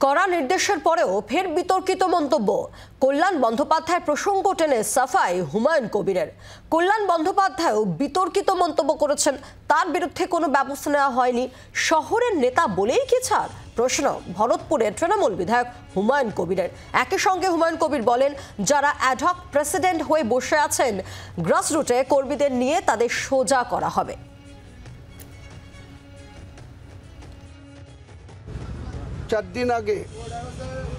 কড়া নির্দেশের পরেও ফের বিতর্কিত মন্তব্য। কল্যাণ বন্দ্যোপাধ্যায়ের প্রসঙ্গ টেনে সাফাই হুমায়ুন কবিরের। কল্যাণ বন্দ্যোপাধ্যায়ও বিতর্কিত মন্তব্য করেছেন, তার বিরুদ্ধে কোনো ব্যবস্থা নেওয়া হয়নি। শহরের নেতা বলেই কি ছাড়? প্রশ্ন ভরতপুরের তৃণমূল বিধায়ক হুমায়ুন কবিরের। একই সঙ্গে হুমায়ুন কবির বলেন, যারা অ্যাডহক প্রেসিডেন্ট হয়ে বসে আছেন, গ্রাসরুটে কর্মীদের নিয়ে তাদের সোজা করা হবে। 4 দিন আগে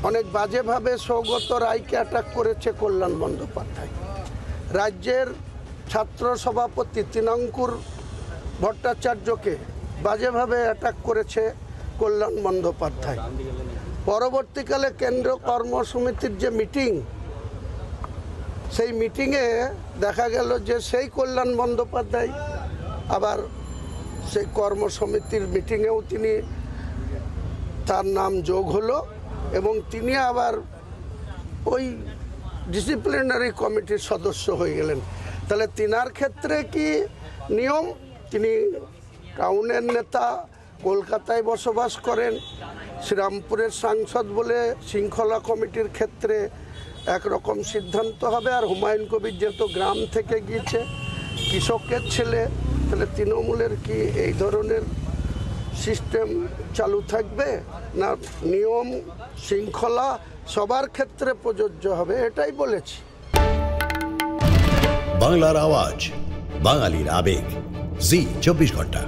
অনেক বাজেভাবে সৌগত রায়কে অ্যাটাক করেছে কল্যাণ বন্দ্যোপাধ্যায়। রাজ্যের ছাত্র সভাপতি তৃণাঙ্কুর ভট্টাচার্যকে বাজেভাবে অ্যাটাক করেছে কল্যাণ বন্দ্যোপাধ্যায়। পরবর্তীকালে কেন্দ্র কর্মসমিতির যে মিটিং, সেই মিটিংয়ে দেখা গেল যে সেই কল্যাণ বন্দ্যোপাধ্যায় আবার সেই কর্মসমিতির মিটিংয়েও তার নাম যোগ হলো এবং তিনি আবার ওই ডিসিপ্লিনারি কমিটির সদস্য হয়ে গেলেন। তাহলে তিনার ক্ষেত্রে কি নিয়ম? তিনি টাউনের নেতা, কলকাতায় বসবাস করেন, শ্রীরামপুরের সাংসদ বলে শৃঙ্খলা কমিটির ক্ষেত্রে একরকম সিদ্ধান্ত হবে। আর হুমায়ুন কবির যেহেতু গ্রাম থেকে গিয়েছে, কৃষকের ছেলে, তাহলে তৃণমূলের কি এই ধরনের সিস্টেম চালু থাকবে? না নিয়ম শৃঙ্খলা সবার ক্ষেত্রে প্রযোজ্য হবে? এটাই বলেছি। বাংলার আওয়াজ, বাঙালির আবেগ, জি 24 ঘন্টা।